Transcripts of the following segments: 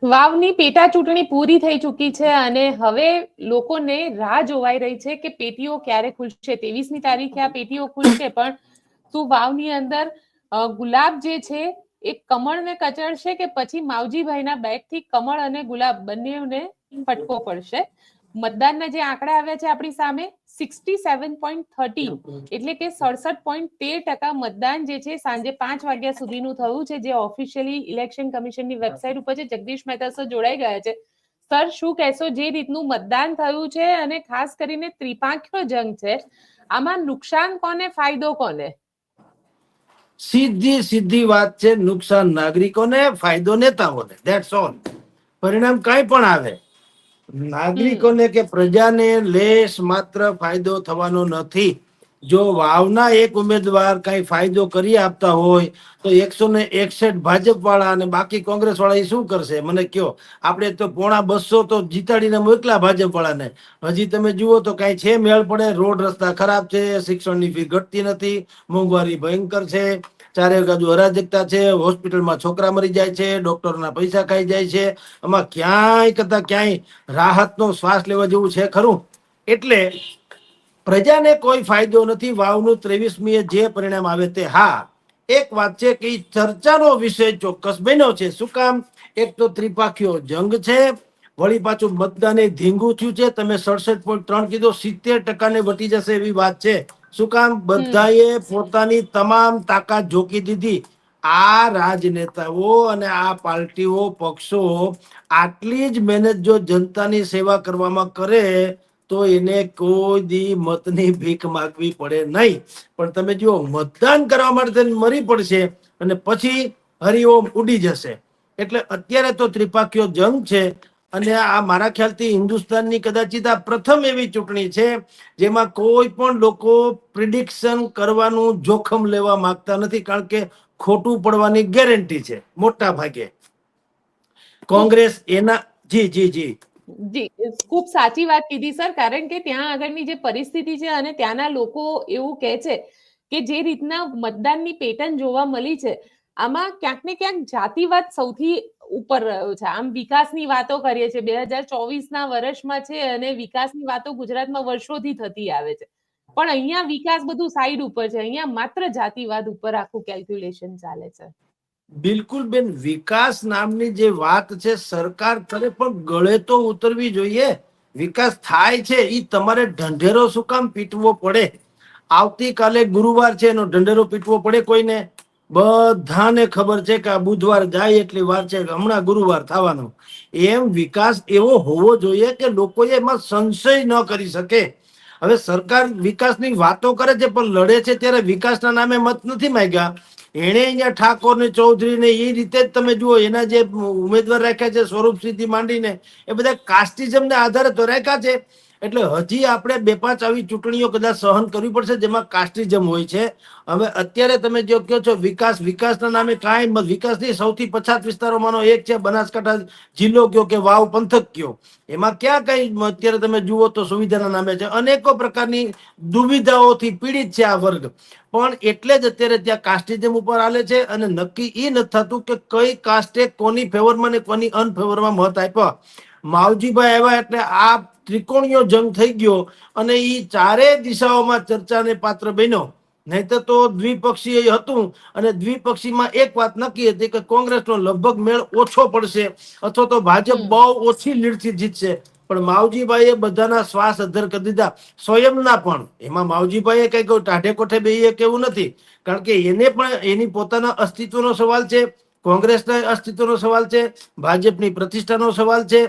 વાવની પેટા ચૂંટણી પૂરી થઈ ચૂકી છે અને હવે લોકોને રાહ જોવાઈ રહી છે કે પેટીઓ ક્યારે ખુલશે. 23મી તારીખે આ પેટીઓ ખુલશે, પણ શું વાવની અંદર ગુલાબ જે છે એ કમળને કચડશે કે પછી માવજીભાઈના બેગથી કમળ અને ગુલાબ બંનેને ફટકો પડશે? મતદાનના જે આંકડા આવ્યા છે આપણી સામે 67.13 એટલે કે 67.13% મતદાન જે છે સાંજે 5 વાગ્યા સુધીનું થયું છે, જે ઓફિશિયલી ઇલેક્શન કમિશનની વેબસાઇટ ઉપર છે. જગદીશ મહેતા સર જોડાઈ ગયા છે. સર, શું કહેશો? જે રીતનું મતદાન થયું છે અને ખાસ કરીને ત્રિપાંખીયો જંગ છે, આમાં નુકસાન કોને, ફાયદો કોને? સીધી વાત છે, નુકસાન નાગરિકોને, ફાયદો નેતાઓને. That's all. પરિણામ કઈ પણ આવે, નાગરિકોને કે પ્રજાને લેશ માત્ર ફાયદો થવાનો નથી. જો વાવના એક ઉમેદવાર કઈ ફાયદો કરી આપતા હોય તો 161 ભાજપ વાળા અને બાકી કોંગ્રેસ વાળા એ શું કરશે મને કયો? આપણે તો 250 તો જીતાડીને મોકલા ભાજપ વાળાને. હજી તમે જુઓ તો કઈ છે મેળ પડે? રોડ રસ્તા ખરાબ છે, શિક્ષણની ફી ઘટતી નથી, મોંઘવારી ભયંકર છે, ચારે બાજુ અરાજકતા છે, હોસ્પિટલમાં છોકરા મરી જાય છે, ડોક્ટરના પૈસા ખાઈ જાય છે. આમાં ક્યાંય કરતા ક્યાંય રાહતનો શ્વાસ લેવા જેવું છે ખરું? એટલે પ્રજાને કોઈ ફાયદો નથી. વાવનું 23મીએ જે પરિણામ આવે તે. હા, એક વાત છે કે ચર્ચાનો વિષય ચોક્કસ બન્યો છે. શું કામ? એક તો ત્રિપાખીયો જંગ છે, વળી પાછું મતદાને ધીંગું થયું છે. તમે 67.3 કીધો, 70% ને વટી જશે એવી વાત છે. શું કામ? બધાએ પોતાની તમામ તાકાત ઝોકી દીધી. આ રાજનેતાઓ અને આ પાર્ટીઓ, પક્ષો આટલી જ મહેનત જો જનતાની સેવા કરવામાં કરે તો એને કોઈ દી મતની ભીખ માગવી પડે નહીં. પણ તમે જુઓ, મતદાન કરવા માટે મરી પડશે અને પછી હરિઓમ ઉડી જશે. એટલે અત્યારે તો ત્રિપાખીયો જંગ છે અને આ મારા ખ્યાલથી હિન્દુસ્તાનની કદાચિત આ પ્રથમ એવી ચૂંટણી છે જેમાં કોઈ પણ લોકો પ્રિડિક્શન કરવાનું જોખમ લેવા માંગતા નથી, કારણ કે ખોટું પડવાની ગેરંટી છે મોટા ભાગે. કોંગ્રેસ એના જી જી જી જી, ખૂબ સાચી વાત કીધી સર, કારણ કે ત્યાં આગળની જે પરિસ્થિતિ છે અને ત્યાંના લોકો એવું કહે છે કે જે રીતના મતદાનની પેટર્ન જોવા મળી છે, આમાં ક્યાંક ને ક્યાંક જાતિવાદ સૌથી ઉપર રહ્યો છે. આમ વિકાસની વાતો કરીએ છીએ, 2024ના વર્ષમાં છે અને વિકાસની વાતો ગુજરાતમાં વર્ષોથી થતી આવે છે, પણ અહીંયા વિકાસ બધું સાઈડ ઉપર છે, અહીંયા માત્ર જાતિવાદ ઉપર આખું કેલ્ક્યુલેશન ચાલે છે. બિલકુલ બેન, વિકાસ નામની જે વાત છે સરકાર કરે, પણ ગળે તો ઉતરવી જોઈએ. વિકાસ થાય છે એ તમારે ઢંઢેરો શું કામ પીટવો પડે? આવતીકાલે ગુરુવાર છે, એનો ઢંઢેરો પીટવો પડે કોઈને? બધાને ખબર છે કે આ બુધવાર જાય એટલી વાર છે, હમણાં ગુરુવાર થવાનો. એમ વિકાસ એવો હોવો જોઈએ કે લોકોએ એમાં સંશય ન કરી શકે. હવે સરકાર વિકાસની વાતો કરે છે પણ લડે છે ત્યારે વિકાસના નામે મત નથી માંગ્યા. એને અહીંયા ઠાકોર ને ચૌધરી ને એ રીતે જ તમે જુઓ, એના જે ઉમેદવાર રાખ્યા છે સ્વરૂપસિંહથી માંડીને, એ બધા કાસ્ટિઝમ ને આધારે તો રાખ્યા છે. એટલે હજી આપણે 2-5 આવી ચૂંટણીઓ કદાચ સહન કરવી પડશે જેમાં કાસ્ટિઝમ હોય છે. હવે અત્યારે તમે જો કહો છો વિકાસના નામે કાંઈ વિકાસની સૌથી પછાત વિસ્તારોમાંનો એક છે બનાસકાંઠા જિલ્લો કયો કે વાવ પંથક કયો, એમાં ક્યાં કઈ અત્યારે તમે જુઓ તો સુવિધાના નામે છે. અનેકો પ્રકારની દુવિધાઓથી પીડિત છે આ વર્ગ, પણ એટલે જ અત્યારે ત્યાં કાસ્ટિઝમ ઉપર હાલે છે અને નક્કી એ નથી થતું કે કઈ કાસ્ટે કોની ફેવરમાં ને કોની અનફેવરમાં મત આપ્યા. માવજીભાઈ આવ્યા એટલે આ ત્રિકોણીયો જંગ થઈ ગયો અને એ ચારે દિશાઓમાં ચર્ચાને પાત્ર બન્યો. નહીતર તો દ્વિપક્ષીય હતું અને દ્વિપક્ષીમાં એક વાત નક્કી હતી કે કોંગ્રેસનો લગભગ મેળ ઓછો પડશે અથવા તો ભાજપ બહુ ઓછી લીડથી જીતશે. પણ માવજીભાઈએ બધાના શ્વાસ અધ્ધર કરી દીધા, સ્વયંના પણ. એમાં માવજીભાઈએ કઈ ટાઢે કોઠે બેહીએ કેવું નથી, કારણ કે એને પણ એની પોતાના અસ્તિત્વનો સવાલ છે, કોંગ્રેસના અસ્તિત્વનો સવાલ છે, ભાજપની પ્રતિષ્ઠાનો સવાલ છે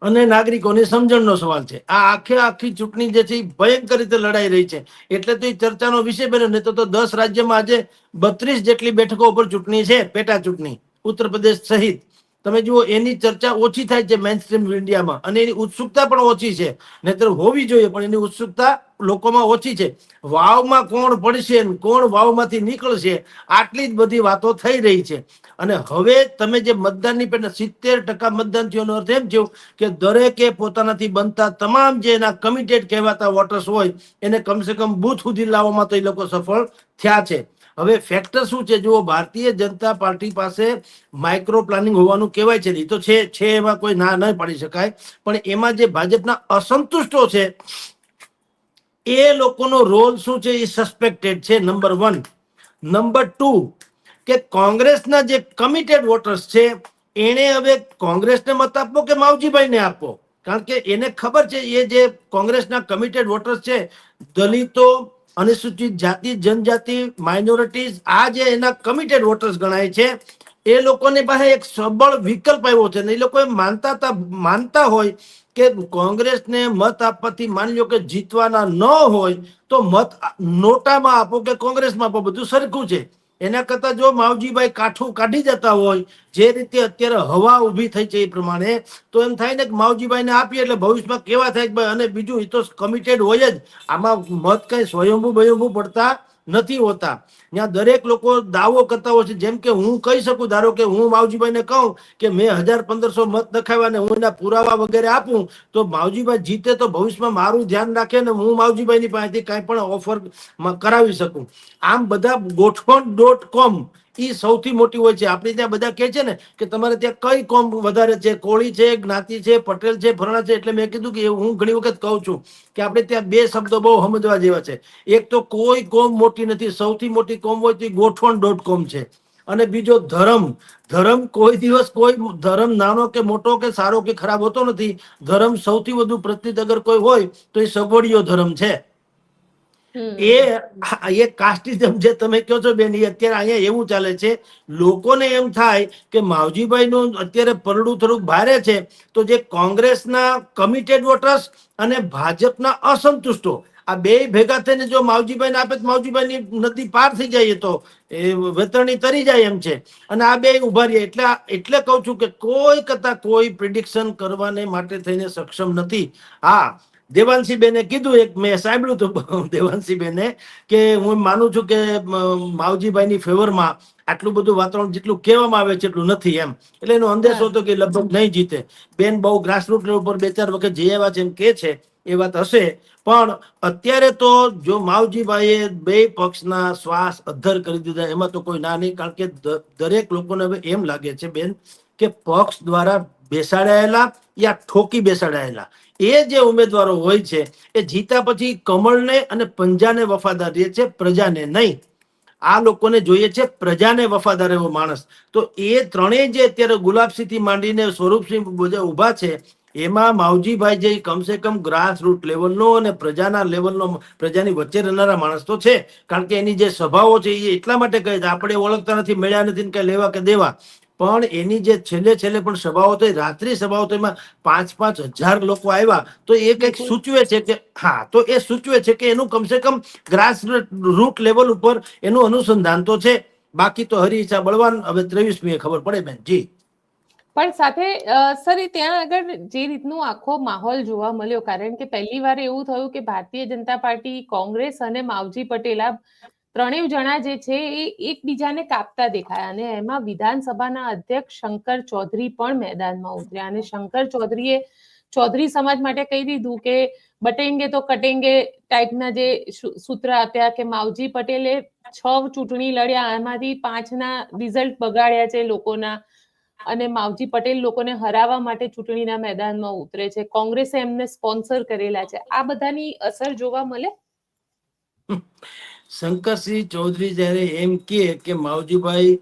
અને નાગરિકોની સમજણનો સવાલ છે. આ આખી ચૂંટણી જે છે એ ભયંકર રીતે લડાઈ રહી છે. એટલે તો એ ચર્ચાનો વિષય બન્યો. નહીં તો 10 રાજ્યમાં આજે 32 જેટલી બેઠકો ઉપર ચૂંટણી છે, પેટા ચૂંટણી, ઉત્તર પ્રદેશ સહિત. તમે જુઓ, એની ચર્ચા ઓછી થાય છે મેઇન સ્ટ્રીમ ઇન્ડિયામાં અને એની ઉત્સુકતા પણ ઓછી છે. નહીતર હોવી જોઈએ પણ એની ઉત્સુકતા લોકોમાં ઓછી છે. વાવમાં કોણ પડશે, કોણ વાવમાંથી નીકળશે, આટલી જ બધી વાતો થઈ રહી છે. અને હવે તમે જે મતદાનની પેટર્ન 70% મતદાન થયોનો અર્થ એમ થયો કે દરેકે પોતાનાથી બનતા તમામ જે એના કમિટેડ કહેવાતા વોટર્સ હોય એને કમસે કમ બૂથ સુધી લાવવામાં તો એ લોકો સફળ થયા છે. હવે ફેક્ટર શું છે જુઓ, ભારતીય જનતા પાર્ટી પાસે માઇક્રો પ્લાનિંગ હોવાનું કહેવાય છે, એ તો છે એમાં કોઈ ના નહીં પાડી શકાય, પણ એમાં જે ભાજપના અસંતુષ્ટો છે એ લોકોનો રોલ શું છે એ સસ્પેક્ટેડ છે, નંબર 1. નંબર 2 કે કોંગ્રેસના જે કમિટેડ વોટર્સ છે એને હવે કોંગ્રેસને મત આપવો કે માવજીભાઈને આપવો, કારણ કે એને ખબર છે એ જે કોંગ્રેસના કમિટેડ વોટર્સ છે, દલિતો, અનુસૂચિત જાતિ જનજાતિ, માઇનોરિટીઝ, આ જે એના કમિટેડ વોટર્સ ગણાય છે, એ લોકોની પાસે એક સબળ વિકલ્પ આવ્યો છે. એ લોકો માનતા હોય કે કોંગ્રેસને મત આપવાથી માની લો કે જીતવાના ન હોય તો મત નોટામાં આપો કે કોંગ્રેસમાં આપો, બધું સરખું છે. એના કરતા જો માવજીભાઈ કાઠું કાઢી જતા હોય, જે રીતે અત્યારે હવા ઊભી થઈ છે એ પ્રમાણે, તો એમ થાય ને કે માવજીભાઈને આપીએ એટલે ભવિષ્યમાં કેવા થાય કે ભાઈ, અને બીજું એ તો કમિટેડ હોય જ, આમાં મત કઈ સ્વયંભૂ પડતા નથી હોતા. ત્યાં દરેક લોકો દાવો કરતા હોય છે, જેમ કે હું કહી શકું, ધારો કે હું માવજીભાઈને કહું કે મેં 1000-1500 મત નખાવ્યા ને હું એના પુરાવા વગેરે આપું, તો માવજીભાઈ જીતે તો ભવિષ્યમાં મારું ધ્યાન રાખે ને હું માવજીભાઈની પાસેથી કાંઈ પણ ઓફર કરાવી શકું. આમ બધા ગોઠવણ.com એ સૌથી મોટી હોય છે. આપણે ત્યાં બધા કહે છે ને કે તમારે ત્યાં કઈ કોમ વધારે છે, કોળી છે, જ્ઞાતિ છે, પટેલ છે, ફરણા છે, એટલે મેં કીધું કે હું ઘણી વખત કહું છું કે આપણે ત્યાં 2 શબ્દો બહુ સમજવા જેવા છે. એક તો કોઈ કોમ મોટી નથી, સૌથી મોટી કોમ હોય તો ગોઠવણ.com છે. અને બીજો ધર્મ કોઈ દિવસ કોઈ ધર્મ નાનો કે મોટો કે સારો કે ખરાબ હોતો નથી. ધર્મ સૌથી વધુ પ્રચલિત અગર કોઈ હોય તો એ સગવડિયો ધર્મ છે. એ કાસ્ટિઝમ જે તમે કહો છો બેન, એ અત્યારે અહીંયા એવું ચાલે છે, લોકોને એમ થાય કે માવજીભાઈ નું અત્યારે પરડું થોડુંક ભારે છે, તો જે કોંગ્રેસના કમિટેડ વોટર્સ અને ભાજપના અસંતુષ્ટો, આ બે ભેગા થઈને જો માવજીભાઈને આપે તો માવજીભાઈની નદી પાર થઈ જાય, તો એ વેતરણી તરી જાય એમ છે. અને આ બે ઉભા રહે, એટલે કહું છું કે કોઈ કરતા કોઈ પ્રિડિક્શન કરવાને માટે થઈને સક્ષમ નથી. હા, દેવાંશી બેને કીધું, એક મેં સાંભળ્યું હતું દેવાંશી બેને, કે હું માનું છું કે માવજીભાઈની ફેવરમાં આટલું બધું વાતાવરણ જેટલું કહેવામાં આવે છે એટલું નથી એમ, એટલે એનો અંદેશો હતો કે લગભગ નહીં જીતે. બેન બહુ ગ્રાસરૂટ લેવલ પર 2-4 વખત જઈ આવ્યા છે એમ કે છે, એ વાત હશે, પણ અત્યારે તો જો માવજીભાઈએ બે પક્ષના શ્વાસ અદ્ધર કરી દીધા એમાં તો કોઈ ના નહીં, કારણ કે દરેક લોકોને હવે એમ લાગે છે બેન કે પક્ષ દ્વારા બેસાડાયેલા યા ઠોકી બેસાડાયેલા એ જે ઉમેદવારો હોય છે એ જીતા પછી કમળને અને પંજાને વફાદાર રહે છે, પ્રજાને નહીં. આ લોકોને જોઈએ છે પ્રજાને વફાદાર એવો માણસ. તો એ ત્રણેય જે અત્યારે ગુલાબસિંહ થી માંડીને સ્વરૂપસિંહ ઉભા છે, એમાં માવજીભાઈ જે કમસે કમ ગ્રાસ રૂટ લેવલનો અને પ્રજાના લેવલનો, પ્રજાની વચ્ચે રહેનારા માણસ તો છે, કારણ કે એની જે સભાઓ છે એ એટલા માટે કહે છે, આપણે ઓળખતા નથી, મળ્યા નથી, કઈ લેવા કે દેવા, પણ એની જે છેલ્લે પણ સભાઓ થઈ, રાત્રિ સભાઓ તો એમાં 5,000 લોકો આવ્યા, તો એ કંઈક સૂચવે છે કે હા, તો એ સૂચવે છે કે એનું કમસે કમ ગ્રાસ રૂટ લેવલ ઉપર એનું અનુસંધાન તો છે. બાકી તો હરી ઈચ્છા બળવાન, હવે 23મીએ ખબર પડે બેન. જી. પણ સાથે સર ત્યાં આગળ જે રીતનું આખો માહોલ જોવા મળ્યો, કારણ કે પહેલી વાર એવું થયું કે ભારતીય જનતા પાર્ટી, કોંગ્રેસ અને માવજી પટેલ આ ત્રણેય જણા જે છે એ એકબીજાને કાપતા દેખાયા, અને એમાં વિધાનસભાના અધ્યક્ષ શંકર ચૌધરી પણ મેદાનમાં ઉતર્યા, અને શંકર ચૌધરીએ ચૌધરી સમાજ માટે કહી દીધું કે બટેંગે તો કટેંગે ટાઈપના જે સૂત્ર આપ્યા, કે માવજી પટેલે 6 ચૂંટણી લડ્યા, આમાંથી 5ના રિઝલ્ટ બગાડ્યા છે લોકોના, અને માવજી પટેલ લોકોને હરાવવા માટે ચૂંટણીના મેદાનમાં ઉતરે છે, કોંગ્રેસે એમને સ્પોન્સર કરેલા છે. આ બધાની અસર જોવા મળે. શંકરસિંહ ચૌધરી જયારે એમ કે માવજીભાઈ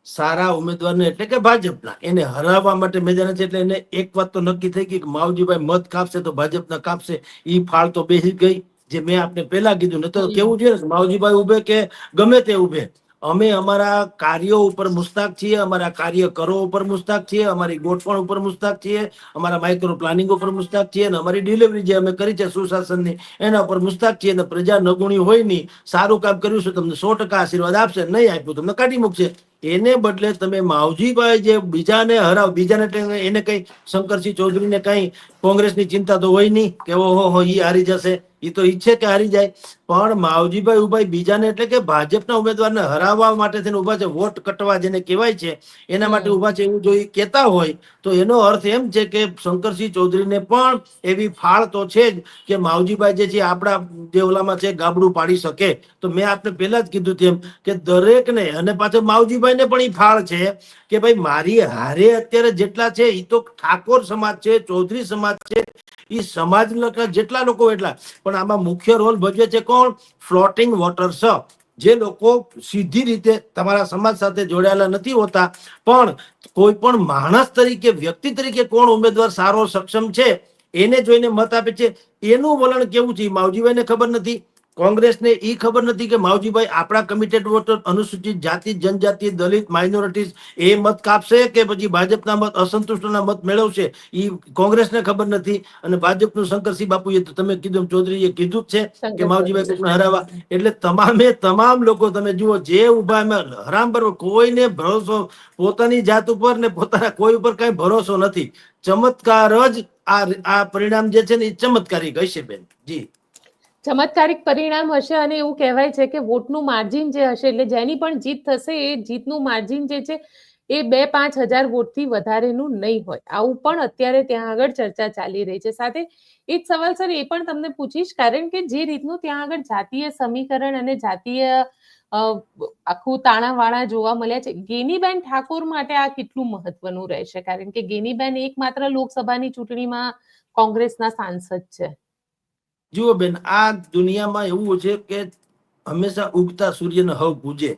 સારા ઉમેદવારને, એટલે કે ભાજપના, એને હરાવવા માટે મેદાન છે, એટલે એને એક વાત તો નક્કી થઈ ગઈ કે માવજીભાઈ મત કાપશે તો ભાજપના કાપશે. ઈ ફાળ તો બેસી ગઈ, જે મેં આપને પહેલા કીધું. ને તો કેવું જોઈએ માવજીભાઈ ઉભે કે ગમે તે ઉભે, અમે અમારા કાર્યો ઉપર મુસ્તાક છીએ, અમારા કાર્યકરો ઉપર મુસ્તાક છીએ, અમારી ગોઠવણ ઉપર મુસ્તાક છીએ, અમારા માઇક્રો પ્લાનિંગ ઉપર મુસ્તાક છીએ, અને અમારી ડિલિવરી જે અમે કરી છે સુશાસનની એના ઉપર મુસ્તાક છીએ. અને પ્રજા નગુણી હોય નહીં, સારું કામ કર્યું છે તમને 100% આશીર્વાદ આપશે, નહીં આપ્યું તમને કાઢી મૂકશે. એને બદલે તમે માવજીભાઈ જે બીજાને બીજાને એને કઈ શંકરસિંહ ચૌધરીને કઈ કોંગ્રેસની ચિંતા તો હોય નહીં કે ઓહો ઈ હારી જશે, એ તો ઈચ્છે કે હારી જાય, પણ માવજીભાઈ ઉભા બીજાને એટલે કે ભાજપના ઉમેદવારને હરાવવા માટે થઈને ઉભા છે, વોટ કટવા જેને કહેવાય છે એના માટે ઉભા છે એવું જો એ કહેતા હોય તો એનો અર્થ એમ છે કે શંકરસિંહ ચૌધરીને પણ એવી ફાળ તો છે જ કે માવજીભાઈ જે છે આપણા જે ઓલામાં છે ગાબડું પાડી શકે. તો મેં આપને પહેલા જ કીધું તેમ કે દરેકને, અને પાછળ માવજીભાઈને પણ એ ફાળ છે કે ભાઈ મારી હારે અત્યારે જેટલા છે એ તો ઠાકોર સમાજ છે, ચૌધરી સમાજ છે, એ સમાજ જેટલા લોકો એટલા, પણ આમાં મુખ્ય રોલ ભજવે છે કોણ? ફ્લોટિંગ વોટર્સ, જે લોકો સીધી રીતે તમારા સમાજ સાથે જોડાયેલા નથી હોતા, પણ કોઈ પણ માણસ તરીકે, વ્યક્તિ તરીકે કોણ ઉમેદવાર સારો સક્ષમ છે એને જોઈને મત આપે છે. એનું વલણ કેવું છે માવજીભાઈને ખબર નથી, કોંગ્રેસને એ ખબર નથી કે માવજીભાઈ આપણા કમિટેડ વોટર, અનુસૂચિત જાતિ, જનજાતિ, દલિત, માઇનોરિટીઝ એ મત કાપશે કે પછી ભાજપના મત, અસંતુષ્ટના મત મેળવશે, એ કોંગ્રેસને ખબર નથી. અને ભાજપનું શંકરસિંહ બાપુએ તો તમે કીધું, ચૌધરીએ કીધું જ છે કે શંકર માવજીભાઈ ચૌધરી. કોઈને હરાવવા. એટલે તમામ લોકો તમે જુઓ જે ઉભા એમાં હરામ પર કોઈને ભરોસો પોતાની જાત ઉપર ને પોતાના કોઈ ઉપર કઈ ભરોસો નથી. ચમત્કાર જ આ પરિણામ જે છે ને એ ચમત્કારી હશે બેન. જી, ચમત્કારિક પરિણામ હશે, અને એવું કહેવાય છે કે વોટનું માર્જિન જે હશે, એટલે જેની પણ જીત થશે એ જીતનું માર્જિન જે છે એ 2-5 હજાર વોટથી વધારેનું નહીં હોય. આવું પણ અત્યારે ત્યાં આગળ ચર્ચા ચાલી રહી છે. સાથે એ જ સવાલ સર એ પણ તમને પૂછીશ, કારણ કે જે રીતનું ત્યાં આગળ જાતીય સમીકરણ અને જાતીય આખું તાણાવાણા જોવા મળ્યા છે, ગેનીબેન ઠાકોર માટે આ કેટલું મહત્વનું રહેશે? કારણ કે ગેનીબેન એકમાત્ર લોકસભાની ચૂંટણીમાં કોંગ્રેસના સાંસદ છે. જુઓ બેન, આ દુનિયામાં એવું છે કે હંમેશા ઉગતા સૂર્યનો હવ પૂજે.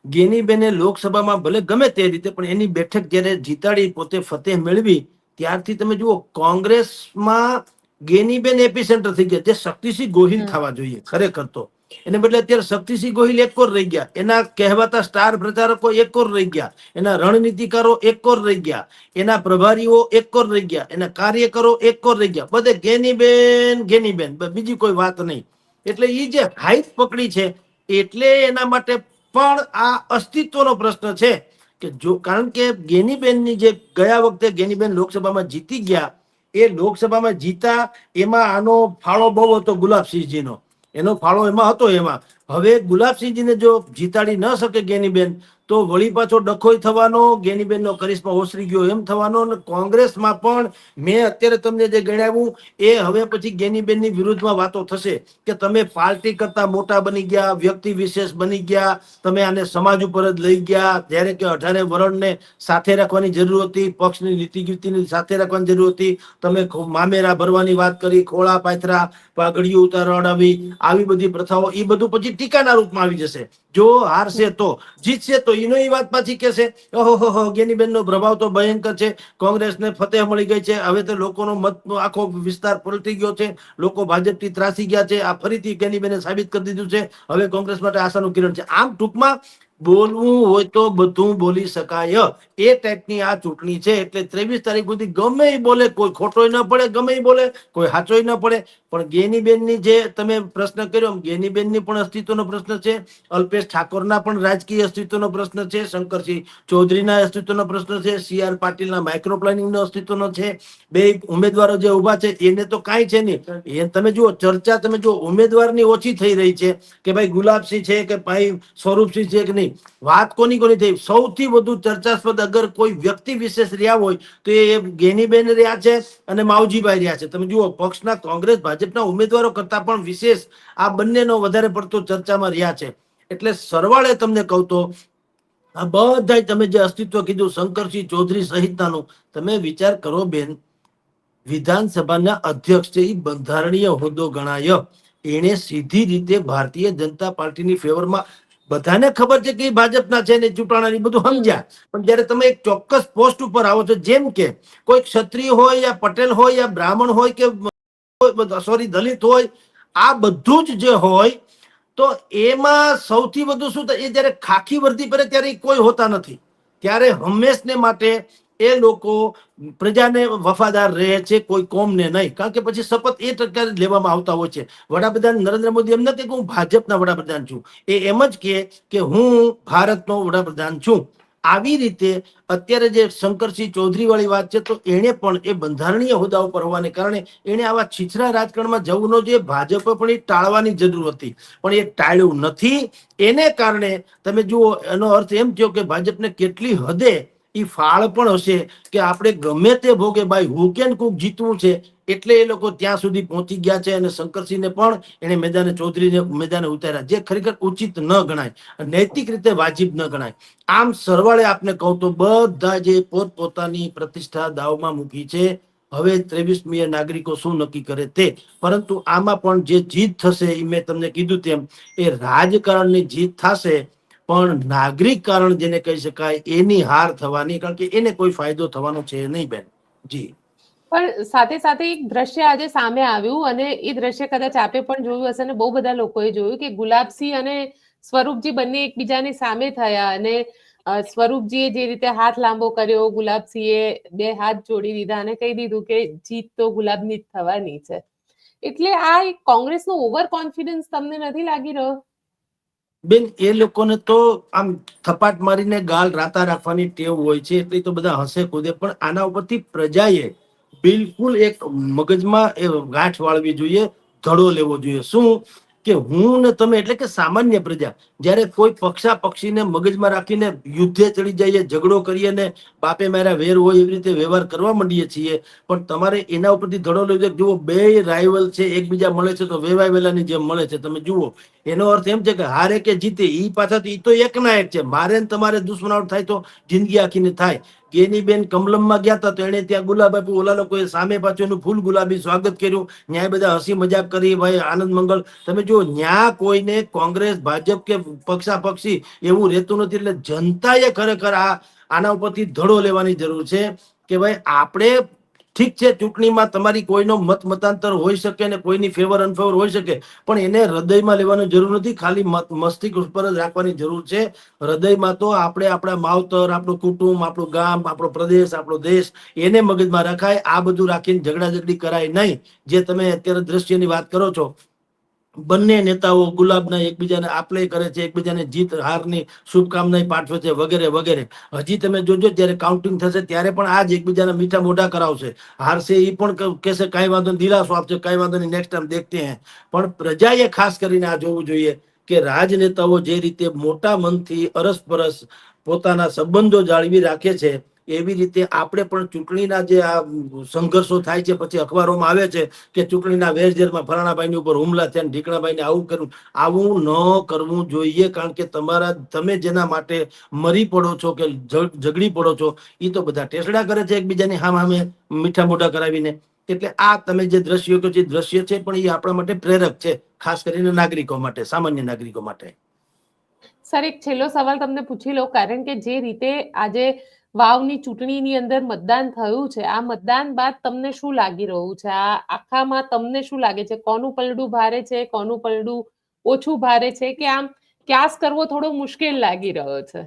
ગેનીબેને લોકસભામાં ભલે ગમે તે રીતે, પણ એની બેઠક જ્યારે જીતાડી, પોતે ફતેહ મેળવી, ત્યારથી તમે જુઓ કોંગ્રેસમાં ગેનીબેન એપિસેન્ટર થઈ ગયા, જે શક્તિસિંહ ગોહિલ થવા જોઈએ ખરેખર તો. એને બદલે અત્યારે શક્તિસિંહ ગોહિલ એક કોર રહી ગયા, એના કહેવાતા સ્ટાર પ્રચારકો એક કોર રહી ગયા, એના રણનીતિકારો એક કોર રહી ગયા, એના પ્રભારીઓ એક કોર રહી ગયા, એના કાર્યકરો એક કોર રહી ગયા, બધે ગેનીબેન ગેનીબેન, બીજી કોઈ વાત નહીં. એટલે એ જે હાઈટ પકડી છે, એટલે એના માટે પણ આ અસ્તિત્વનો પ્રશ્ન છે કે જો, કારણ કે ગેનીબેનની જે ગયા વખતે ગેનીબેન લોકસભામાં જીતી ગયા, એ લોકસભામાં જીતા એમાં આનો ફાળો બહુ હતો ગુલાબસિંહજીનો, એનો ફાળો એમાં હતો. એમાં હવે ગુલાબસિંહજીને જો જીતાડી ન શકે ગેનીબેન, તો વળી પાછો ડખોઈ થવાનો, ગેનીબેનનો કરિશ્મા ઓસરી ગયો એમ થવાનો. અને કોંગ્રેસમાં પણ મેં અત્યારે તમને જે ગણાવ્યું એ હવે પછી ગેનીબેનની વિરુદ્ધમાં વાતો થશે કે તમે પાર્ટી કરતા મોટા બની ગયા, વ્યક્તિ વિશેષ બની ગયા, તમે આને સમાજ ઉપર જ લઈ ગયા, જ્યારે કે 18 વરણને સાથે રાખવાની જરૂર હતી, પક્ષની નીતિ ગીતિની સાથે રાખવાની જરૂર હતી. તમે મામેરા ભરવાની વાત કરી, ખોળા પાથરા, પાઘડીઓ ઉતારવડાવી, આવી બધી પ્રથાઓ, એ બધું પછી ટીકાના રૂપમાં આવી જશે. જો હારશે તો, જીતશે તો એનો એ વાત પાછી કહેશે ઓહો ગેનીબેનનો પ્રભાવ તો ભયંકર છે, કોંગ્રેસને ફતેહ મળી ગઈ છે, હવે તો લોકોનો મત આખો વિસ્તાર પલટી ગયો છે, લોકો ભાજપથી ત્રાસી ગયા છે, આ ફરીથી ગેનીબેને સાબિત કરી દીધું છે, હવે કોંગ્રેસ માટે આશાનું કિરણ છે. આમ ટૂંકમાં બોલવું હોય તો બધું બોલી શકાય, એ ટાઈપની આ ચૂંટણી છે. એટલે 23 તારીખ સુધી ગમે એ બોલે, કોઈ ખોટોય ન પડે, ગમે એ બોલે કોઈ સાચોય ન પડે. પણ ગેનીબેનની જે તમે પ્રશ્ન કર્યો, ગેનીબેનની પણ અસ્તિત્વનો પ્રશ્ન છે, અલ્પેશ ઠાકોરના પણ રાજકીય અસ્તિત્વનો પ્રશ્ન છે, શંકરસિંહ ચૌધરીના અસ્તિત્વનો પ્રશ્ન છે, CR પાટીલના માઇક્રો પ્લાનિંગનો અસ્તિત્વનો છે. બે ઉમેદવારો જે ઉભા છે એને તો કાંઈ છે નહીં. એ તમે જુઓ ચર્ચા, તમે જુઓ ઉમેદવારની ઓછી થઈ રહી છે કે ભાઈ ગુલાબસિંહ છે કે ભાઈ સ્વરૂપસિંહ છે કે નહીં. વાત કોની થઈ? સૌથી વધુ ચર્ચાસ્પદ અગર કોઈ વ્યક્તિ વિશેષ રહ્યા હોય તો એ ગેનીબેન રહ્યા છે અને માવજીભાઈ રહ્યા છે. તમે જુઓ પક્ષના, કોંગ્રેસ ભાજપના ઉમેદવારો કરતા પણ વિશેષ આ બંનેનો વધારે પડતો ચર્ચામાં રહ્યા છે. એટલે સરવાળે તમને કહું તો આ બધા તમે જે અસ્તિત્વ કીધું શંકરસિંહ ચૌધરી સહિતનાનું, તમે વિચાર કરો બેન, વિધાનસભાના અધ્યક્ષ છે, એ બંધારણીય હોદ્દો ગણાય, એને સીધી રીતે ભારતીય જનતા પાર્ટીની ફેવરમાં, બધાને ખબર છે કે એ ભાજપના છે ને ચૂંટાણા બધું સમજ્યા, પણ જયારે તમે એક ચોક્કસ પોસ્ટ ઉપર આવો છો, જેમ કે કોઈ ક્ષત્રિય હોય યા પટેલ હોય યા બ્રાહ્મણ હોય કે સોરી દલિત હોય, આ બધું જ જે હોય, તો એમાં સૌથી વધુ શું થાય, એ જયારે ખાખી વર્દી પહેરે ત્યારે કોઈ હોતા નથી, ત્યારે હંમેશને માટે એ લોકો પ્રજાને વફાદાર રહે છે, કોઈ કોમને નહીં. કારણ કે પછી શપથ એ ટકા લેવામાં આવતા હોય છે. વડાપ્રધાન નરેન્દ્ર મોદી એમ નથી કે હું ભાજપના વડાપ્રધાન છું, એ એમ જ કે હું ભારતનો વડાપ્રધાન છું. આવી રીતે અત્યારે જે શંકરસિંહ ચૌધરી વાળી વાત છે, તો એને પણ એ બંધારણીય હોદ્દા ઉપર હોવાને કારણે એને આવા છીછરા રાજકારણમાં જવું ન જોઈએ. ભાજપે પણ એ ટાળવાની જરૂર હતી, પણ એ ટાળ્યું નથી. એને કારણે તમે જુઓ, એનો અર્થ એમ થયો કે ભાજપને કેટલી હદે એ ફાળ પણ હશે કે આપણે ગમે તે ભોગે ભાઈ હું કેન કુક જીતવું છે, એટલે એ લોકો ત્યાં સુધી પહોંચી ગયા છે. અને શંકરસિંહને પણ એને મેદાને ચૌધરીને મેદાને ઉતાર્યા, જે ખરેખર ઉચિત ન ગણાય, નૈતિક રીતે વાજિબ ન ગણાય. આમ સરવાળે આપને કહું તો બધા જે પોતપોતાની પ્રતિષ્ઠા દાવમાં મૂકી છે. હવે 23મી નાગરિકો શું નક્કી કરે તે, પરંતુ આમાં પણ જે જીત થશે એ મેં તમને કીધું તેમ એ રાજકારણની જીત થશે, પણ નાગરિક કારણ જેને કહી શકાય એની હાર થવાની, કારણ કે એને કોઈ ફાયદો થવાનો છે નહીં બેન. જી. પણ સાથે સાથે એક દ્રશ્ય આજે સામે આવ્યું, અને એ દ્રશ્ય કદાચ આપે પણ જોયું હશે ને બહુ બધા લોકોએ જોયું, કે ગુલાબસિંહ અને સ્વરૂપજી બંને એકબીજાની સામે થયા, અને સ્વરૂપજીએ જે રીતે હાથ લાંબો કર્યો, ગુલાબસિંહે બે હાથ જોડી દીધા અને કહી દીધું કે જીત તો ગુલાબની જ થવાની છે. એટલે આ એક કોંગ્રેસનો ઓવર કોન્ફિડન્સ તમને નથી લાગી રહ્યો? બેન, એ લોકોને તો આમ થપાટ મારીને ગાલ રાતા રાખવાની ટેવ હોય છે, એટલે તો બધા હસે કૂદે. પણ આના ઉપરથી પ્રજાએ બિલકુલ એક મગજમાં એ ગાંઠ વાળવી જોઈએ, ધડો લેવો જોઈએ. શું કે હું ને તમે એટલે કે સામાન્ય પ્રજા જ્યારે કોઈ પક્ષીને મગજમાં રાખીને યુદ્ધે ચડી જઈએ, ઝઘડો કરીએ ને બાપે મારા વેર હોય એવી રીતે વ્યવહાર કરવા માંડીએ છીએ. પણ તમારે એના ઉપરથી ધડો લેવો જોઈએ. જુઓ, બે રાઇવલ છે, એકબીજા મળે છે તો વેવાય વેલાની જેમ મળે છે. તમે જુઓ, એનો અર્થ એમ છે કે હારે કે જીતે ઈ પાછા ઈ તો એક ના એક છે. મારે ને તમારે દુશ્મનાવટ થાય તો જિંદગી આખીને થાય. ગેની બેન કમલમમાં ગયા હતા તો એને ત્યાં ગુલાબ આપ્યું, ઓલા લોકોએ સામે પાછું એનું ફૂલ ગુલાબી સ્વાગત કર્યું, ન્યાય બધા હસી મજાક કરી, ભાઈ આનંદ મંગલ. તમે જુઓ, ન્યા કોઈને કોંગ્રેસ ભાજપ કે પક્ષી એવું રહેતું નથી. એટલે જનતાએ ખરેખર આના ઉપરથી ધડો લેવાની જરૂર છે કે ભાઈ આપણે ઠીક છે, ચૂંટણીમાં તમારી કોઈનો મત મતાંતર હોઈ શકે ને કોઈની ફેવર અનફેવર હોઈ શકે, પણ એને હૃદયમાં લેવાની જરૂર નથી. ખાલી મસ્તિષ્ક ઉપર જ રાખવાની જરૂર છે. હૃદયમાં તો આપણે આપણા માવતર, આપણું કુટુંબ, આપણું ગામ, આપણો પ્રદેશ, આપણો દેશ એને મગજમાં રખાય. આ બધું રાખીને ઝઘડા ઝઘડી કરાય નહીં. જે તમે અત્યારે દ્રશ્યની વાત કરો છો, બંને નેતાઓ ગુલાબના એકબીજાને આપલે કરે છે, એકબીજાને જીત હારની શુભકામના પાઠવે છે, વગેરે વગેરે. હજી તમે જોજો, જ્યારે કાઉન્ટિંગ થશે ત્યારે પણ આ જ એકબીજાના મીઠા મોઢા કરાવશે. હારશે એ પણ કહેશે કઈ વાંધો નહીં, દિલાસો આપશે, કઈ વાંધો નહીં, નેક્સ્ટ ટાઈમ દેખતે હૈ. પણ પ્રજાએ ખાસ કરીને આ જોવું જોઈએ કે રાજનેતાઓ જે રીતે મોટા મનથી અરસપરસ પોતાના સંબંધો જાળવી રાખે છે, એવી રીતે આપણે પણ ચૂંટણીના જે આ સંઘર્ષો થાય છે, પછી અખબારોમાં આવે છે કે ચૂંટણીના વેરઝેરમાં ફલાણાભાઈની ઉપર હુમલા થયા, ઢીકણાભાઈને આવું કર્યું. આવું ન કરવું જોઈએ, કારણ કે તમે જેના માટે મરી પડો છો કે ઝઘડી પડો છો, એ તો બધા ટેસડા કરે છે એકબીજાની સામે મીઠા મોઢા કરાવીને. એટલે આ તમે જે દ્રશ્યો કહો છો, દ્રશ્ય છે, પણ એ આપણા માટે પ્રેરક છે, ખાસ કરીને નાગરિકો માટે, સામાન્ય નાગરિકો માટે. સર, એક છેલ્લો સવાલ તમને પૂછી લો, કારણ કે જે રીતે આજે વાવની ચૂંટણીની અંદર મતદાન થયું છે, આ મતદાન બાદ તમને શું લાગી રહ્યું છે? આ આખામાં તમને શું લાગે છે? કોનું પલડું ભારે છે, કોનું પલડું ઓછું ભારે છે, કે આમ ક્યાસ કરવો થોડો મુશ્કેલ લાગી રહ્યો છે?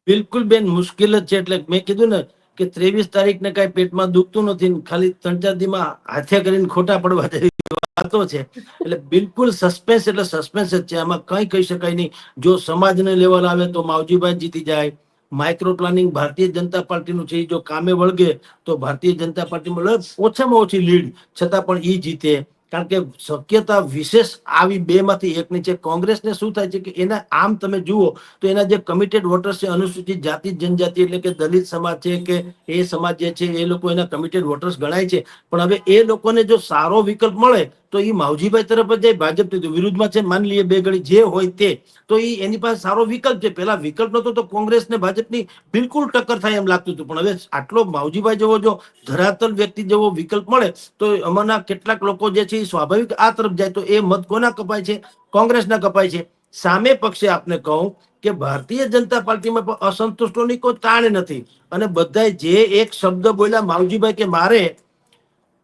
બિલકુલ બેન, મુશ્કેલ જ છે. એટલે મેં કીધું ને કે 23 તારીખને કઈ પેટમાં દુખતું નથી, ખાલી 3-4 દીમાં હાથે કરીને ખોટા પડવા જેવી વાતો છે. એટલે બિલકુલ સસ્પેન્સ એટલે સસ્પેન્સ જ છે, આમાં કઈ કહી શકાય નહીં. જો સમાજને લેવલ આવે તો માવજીભાઈ જીતી જાય. માઇક્રો પ્લાનિંગ ભારતીય જનતા પાર્ટીનું છે, જો કામે વળગે તો ભારતીય જનતા પાર્ટીમાં ઓછામાં ઓછી લીડ, છતાં પણ ઈ જીતે. કારણ કે શક્યતા વિશેષ આવી બે માંથી એકની છે. કોંગ્રેસને શું થાય છે કે એના આમ તમે જુઓ તો એના જે કમિટેડ વોટર્સ છે, અનુસૂચિત જાતિ જનજાતિ એટલે કે દલિત સમાજ છે કે એ સમાજ જે છે, એ લોકો એના કમિટેડ વોટર્સ ગણાય છે. પણ હવે એ લોકોને જો સારો વિકલ્પ મળે તો એ માવજીભાઈ તરફ જ જાય. ભાજપ વિરુદ્ધમાં છે, માની લઈએ બે ઘડી જે હોય તે, તો એ એની પાસે સારો વિકલ્પ છે. પેલા વિકલ્પ નતો તો કોંગ્રેસ ને ભાજપની બિલકુલ ટક્કર થાય એમ લાગતું હતું. પણ હવે આટલો માવજીભાઈ જેવો જો ધરાતલ વ્યક્તિ જેવો વિકલ્પ મળે તો અમારના કેટલાક લોકો જે છે એ સ્વાભાવિક આ તરફ જાય. તો એ મત કોના કપાય છે? કોંગ્રેસના કપાય છે. સામે પક્ષે આપને કહું કે ભારતીય જનતા પાર્ટીમાં પણ અસંતુષ્ટોની કોઈ તાણ નથી, અને બધા જે એક શબ્દ બોલ્યા માવજીભાઈ કે મારે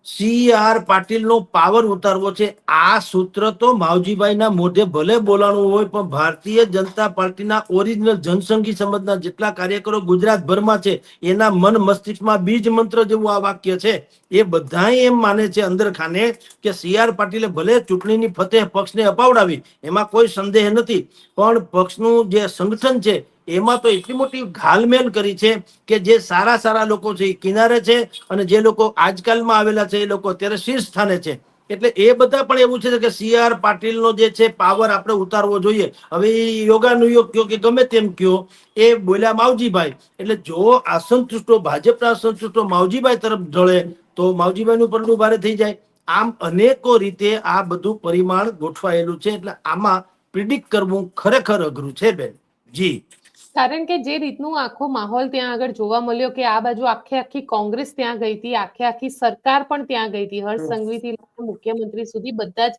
સી.આર. પાટીલનો પાવર ઉતારવો છે. આ સૂત્ર તો માવજીભાઈના મોઢે ભલે બોલાણું હોય, પણ ભારતીય જનતા પાર્ટીના ઓરિજિનલ જનસંઘી સમાજના જેટલા કાર્યકરો ગુજરાતભરમાં છે, એના મન મસ્તિષ્કમાં બીજ મંત્ર જેવું આ વાક્ય છે. એ બધા એમ માને છે અંદર ખાને કે સી.આર. પાટીલે ભલે ચૂંટણીની ફતેહ પક્ષને અપાવડાવી, એમાં કોઈ સંદેહ નથી, પણ પક્ષનું જે સંગઠન છે એમાં તો એટલી મોટી ઘાલમેલ કરી છે કે જે સારા સારા લોકો છે એ કિનારે છે, અને જે લોકો આજકાલમાં આવેલા છે એ લોકો અત્યારે શીર્ષ સ્થાને છે. એટલે એ બધા પણ એવું છે કે સી.આર. પાટીલનો જે છે પાવર આપણે ઉતારવો જોઈએ. હવે યોગાનુયોગ કયો કે ગમે તેમ કયો, એ બોલ્યા માવજીભાઈ, એટલે જો અસંતુષ્ટો ભાજપના અસંતુષ્ટો માવજીભાઈ તરફ ઢળે તો માવજીભાઈ નું પડલું ભારે થઈ જાય. આમ અનેકો રીતે આ બધું પરિમાણ ગોઠવાયેલું છે. એટલે આમાં પ્રિડિક્ટ કરવું ખરેખર અઘરું છે બેન. જી. કારણ કે જે રીતનું આખો માહોલ ત્યાં આગળ જોવા મળ્યો કે આ બાજુ આખી કોંગ્રેસ ત્યાં ગઈ હતી, આખી સરકાર પણ ત્યાં ગઈ હતી, હર્ષ સંઘવીથી મુખ્યમંત્રી સુધી બધા જ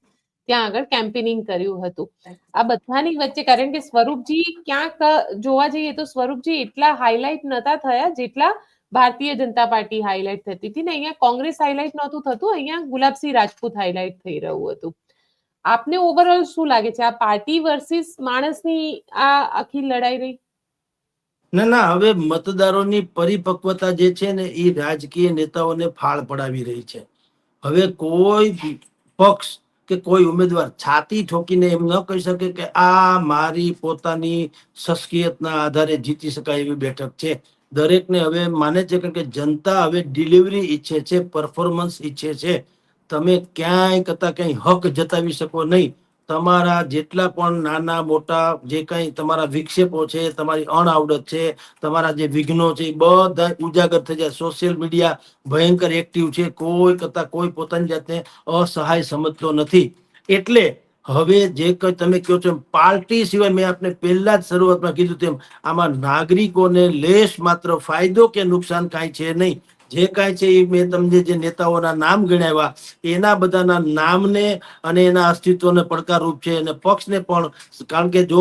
ત્યાં આગળ કેમ્પેનિંગ કર્યું હતું. આ બધાની વચ્ચે કારણ કે સ્વરૂપજી ક્યાંક જોવા જઈએ તો સ્વરૂપજી એટલા હાઇલાઇટ નતા થયા જેટલા ભારતીય જનતા પાર્ટી હાઇલાઇટ થતી હતી ને અહીંયા કોંગ્રેસ હાઇલાઇટ નહોતું થતું, અહીંયા ગુલાબસિંહ રાજપૂત હાઇલાઇટ થઈ રહ્યું હતું. આપને ઓવરઓલ શું લાગે છે આ પાર્ટી વર્સિસ માણસની આ આખી લડાઈ રહી? ના ના, હવે મતદારોની પરિપક્વતા જે છે ને એ રાજકીય નેતાઓને ફાળ પડાવી રહી છે. હવે કોઈ પક્ષ કે કોઈ ઉમેદવાર છાતી ઠોકીને એમ ન કહી શકે કે આ મારી પોતાની શખ્સિયતના આધારે જીતી શકાય એવી બેઠક છે. દરેકને હવે માને છે કે જનતા હવે ડિલિવરી ઈચ્છે છે, પરફોર્મન્સ ઈચ્છે છે. તમે ક્યાંય કરતા ક્યાંય હક જતાવી શકો નહીં. તમારા જેટલા પણ નાના મોટા જે કઈ તમારા વિક્ષેપો છે, તમારી અણઆવડત છે, તમારા જે વિઘ્નો છે એ બધા ઉજાગર થઈ જાય. સોશિયલ મીડિયા ભયંકર એક્ટિવ છે, કોઈ કરતા કોઈ પોતાની જાતને અસહાય સમજતો નથી. એટલે હવે જે કઈ તમે કહો છો પાર્ટી સિવાય, મેં આપને પહેલા જ શરૂઆતમાં કીધું તેમ, આમાં નાગરિકોને લેશ માત્ર ફાયદો કે નુકસાન કાંઈ છે નહીં. જે કાંઈ છે એ મેં તમને જે નેતાઓના નામ ગણાવ્યા એના બધાના નામને અને એના અસ્તિત્વને પડકારરૂપ છે. અને પક્ષને પણ, કારણ કે જો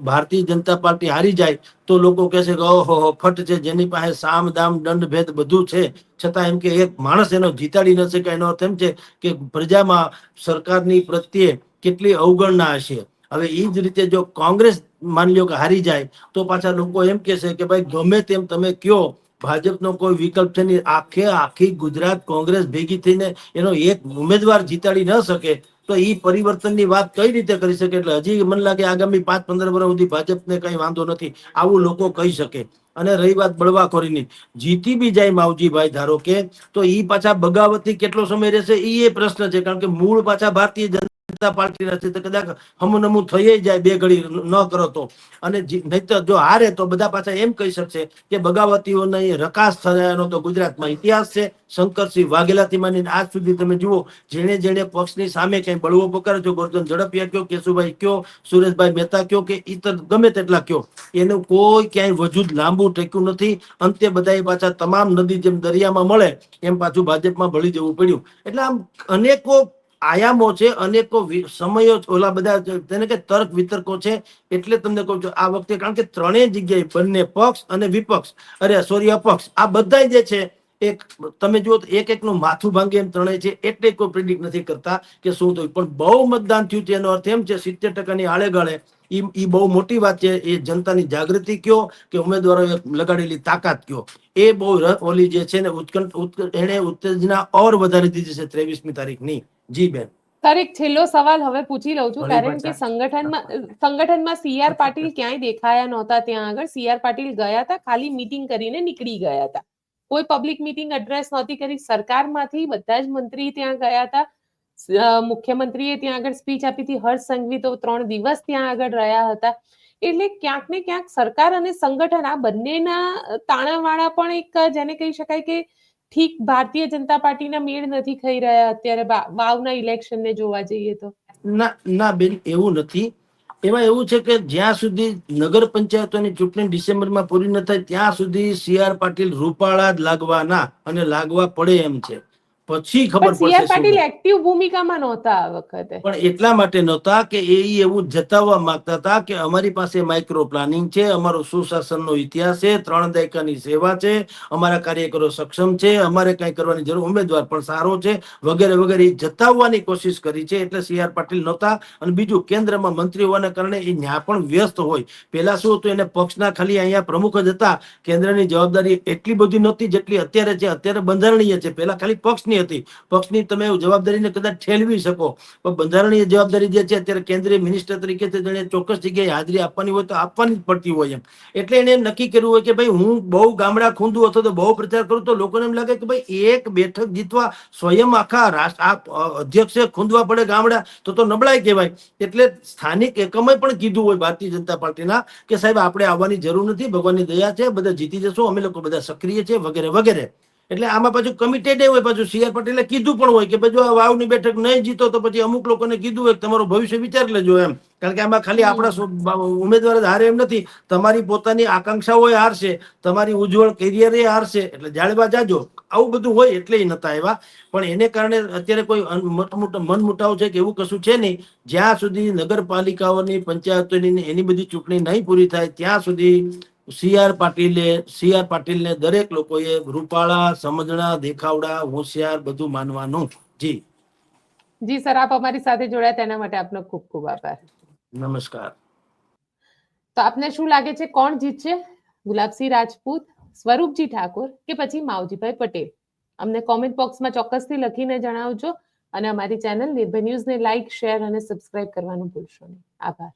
ભારતીય જનતા પાર્ટી હારી જાય તો લોકો કહેશે કે ઓહો ફટ છે, જેની પાસે સામ દામ દંડ ભેદ બધું છે, છતાં એમ કે એક માણસ એનો જીતાડી ન શકે. એનો અર્થ એમ છે કે પ્રજામાં સરકારની પ્રત્યે કેટલી અવગણના હશે. હવે એ જ રીતે જો કોંગ્રેસ માની લો કે હારી જાય તો પાછા લોકો એમ કહેશે કે ભાઈ ગમે તેમ તમે કયો, ભાજપનો કોઈ વિકલ્પ છે નહીં. આખી ગુજરાત કોંગ્રેસ ભેગી થઈને એનો એક ઉમેદવાર જીતાડી ન શકે તો એ પરિવર્તનની વાત કઈ રીતે કરી શકે? એટલે હજી મને લાગે આગામી 5-15 વર્ષ સુધી ભાજપને કઈ વાંધો નથી, આવું લોકો કહી શકે. અને રહી વાત બળવાખોરીની, જીતી બી જાય માવજીભાઈ ધારો કે, તો ઈ પાછા બગાવતથી કેટલો સમય રહેશે એ પ્રશ્ન છે. કારણ કે મૂળ પાછા ભારતીય જનતા પાર્ટીના છે, તો કદાચ હમુનમુ થઈ જાય બે ઘડી ન કરો તો. અને નહીતર જો હારે તો બધા પાછા એમ કહી શકશે કે બગાવતીઓને રકાસ થયાનો તો ગુજરાતમાં ઇતિહાસ છે. શંકરસિંહ વાઘેલાથી માનીને આજ સુધી તમે જુઓ, જેને જેને પક્ષની સામે કઈ બળવો પકડે છે, ગોરધન ઝડપિયા કયો, કેશુભાઈ કયો, સુરેશભાઈ મહેતા કયો કે ઈતર ગમે તેટલા કયો, એનું કોઈ ક્યાંય વજૂદ લાંબુ ટેક્યું નથી. અંતે બધા પાછા તમામ નદી જેમ દરિયામાં મળે એમ પાછું ભાજપમાં ભળી જવું પડ્યું. એટલે આમ અનેકો આયામો છે, અનેકો સમયો, ઓલા બધા તેને કે તર્ક વિતર્કો છે. એટલે તમને કહું છું આ વખતે, કારણ કે ત્રણેય જગ્યાએ બંને પક્ષ અને વિપક્ષ, અપક્ષ, આ બધા જે છે એક તમે જુઓ તો એક નું માથું ભાંગે એમ ત્રણેય છે. એટલે કોઈ પ્રિડિક્ટ નથી કરતા કે શું થયું. પણ બહુ મતદાન થયું છે એનો અર્થ એમ છે 70% આળેગાળે, એ બહુ મોટી વાત છે. એ જનતાની જાગૃતિ કયો કે ઉમેદવારોએ લગાડેલી તાકાત કયો, એ બહુ ઓલી જે છે ને એને ઉત્તેજના ઓર વધારી દીધી છે 23મી તારીખની. જી બેન. સર એક છેલ્લો સવાલ હવે પૂછી લઉં છું, કારણ કે સંગઠનમાં સી.આર. પાટીલ ક્યાંય દેખાયા નહોતા. ત્યાં આગળ સી.આર. પાટીલ ગયા હતા, ખાલી મીટિંગ કરીને નીકળી ગયા હતા. કોઈ પબ્લિક મીટિંગ એડ્રેસ નહોતી કરી. સરકારમાંથી બધા જ મંત્રી ત્યાં ગયા હતા, મુખ્યમંત્રીએ ત્યાં આગળ સ્પીચ આપી હતી, હર્ષ સંઘવી તો 3 દિવસ ત્યાં આગળ રહ્યા હતા. એટલે ક્યાંક ને ક્યાંક સરકાર અને સંગઠન આ બંનેના તાણાવાણા પણ એક જેને કહી શકાય કે ઠીક ભારતીય જનતા પાર્ટીના મેળ નથી ખાઈ રહ્યા અત્યારે વાવના ઇલેક્શનને જોવા જઈએ તો. ના ના બેન, એવું નથી. એમાં એવું છે કે જ્યાં સુધી નગર પંચાયતોની ચૂંટણી ડિસેમ્બરમાં પૂરી ન થાય ત્યાં સુધી સી.આર. પાટીલ રૂપાળા જ લાગવાના અને લાગવા પડે એમ છે. પછી ખબર પણ સીઆર પડશે શું. પાટીલ એક્ટિવ ભૂમિકામાં નહોતા આ વખતે. પણ એટલા માટે નહોતા કે એ એવું જતાવવા માંગતા હતા કે અમારી પાસે માઇક્રો પ્લાનિંગ છે, અમારો સુશાસનનો ઇતિહાસ છે, 3 દાયકાની સેવા છે, અમારા કાર્યકરો સક્ષમ છે, અમારે કઈ કરવાની જરૂર, ઉમેદવાર પણ સારો છે, વગેરે વગેરે એ જતાવવાની કોશિશ કરી છે. એટલે સીઆર પાટીલ નહોતા. અને બીજું, કેન્દ્રમાં મંત્રી હોવાના કારણે એ ન્યા પણ વ્યસ્ત હોય. પેલા શું હતું, એને પક્ષના ખાલી અહીંયા પ્રમુખ જ હતા. કેન્દ્રની જવાબદારી એટલી બધી નહોતી જેટલી અત્યારે છે. અત્યારે બંધારણીય છે, પેલા ખાલી પક્ષની હતી. પક્ષની તમે જવાબદારીને કદાચ ઠેલવી શકો, પણ બંધારણીય જવાબદારી જે છે અત્યારે કેન્દ્રીય મિનિસ્ટર તરીકે જેને ચોક્કસ જગ્યાએ હાજરી આપવાની હોય તો આપવાની જ પડતી હોય એમ. એટલે એને નક્કી કર્યું હોય કે ભાઈ હું બહુ ગામડા ખૂંદું અથવા તો બહુ પ્રચાર કરું તો લોકોને એમ લાગે કે ભાઈ એક બેઠક જીતવા સ્વયં આખા અધ્યક્ષે ખૂંદવા પડે ગામડા, તો નબળાઈ કહેવાય. એટલે સ્થાનિક એકમે પણ કીધું હોય ભારતીય જનતા પાર્ટીના કે સાહેબ આપણે આવવાની જરૂર નથી, ભગવાનની દયા છે, બધા જીતી જશો, અમે લોકો બધા સક્રિય છે, વગેરે વગેરે. એટલે આમાં પાછું કમિટેડ હોય, પાછું સીઆર પટેલે કીધું પણ હોય કે ભાઈ જો આ વાવની બેઠક નહીં જીતો તો પછી અમુક લોકોને કીધું હોય કે તમારું ભવિષ્ય વિચાર લેજો એમ. કારણ કે આમાં ખાલી આપણા ઉમેદવાર જ હારે એમ નથી, તમારી પોતાની આકાંક્ષાઓ હારશે, તમારી ઉજ્જવળ કેરિયર હારશે, એટલે જાળવા જાજો, આવું બધું હોય એટલે નતા આવ્યા. પણ એને કારણે અત્યારે કોઈ મન મુટાવ છે કે એવું કશું છે નહીં. જ્યાં સુધી નગરપાલિકાઓની, પંચાયતોની એની બધી ચૂંટણી નહીં પૂરી થાય ત્યાં સુધી સીઆર પાટીલને દરેક લોકોએ રૂપાળા, સમજણા, દેખાવડા, હોશિયાર બધું માનવાનું. જી જી સર, આપ અમારી સાથે જોડાયા તેના માટે આપનો ખૂબ ખૂબ આભાર. નમસ્કાર. તો આપને શું લાગે છે, કોણ જીતશે, ગુલાબસિંહ રાજપૂત, સ્વરૂપજી ઠાકોર કે પછી માવજીભાઈ પટેલ? અમને કોમેન્ટ બોક્સમાં ચોક્કસથી લખીને જણાવજો અને અમારી ચેનલ નિર્ભય ન્યૂઝને લાઇક, શેર અને સબસ્ક્રાઇબ કરવાનું ભૂલશો નહીં. આભાર.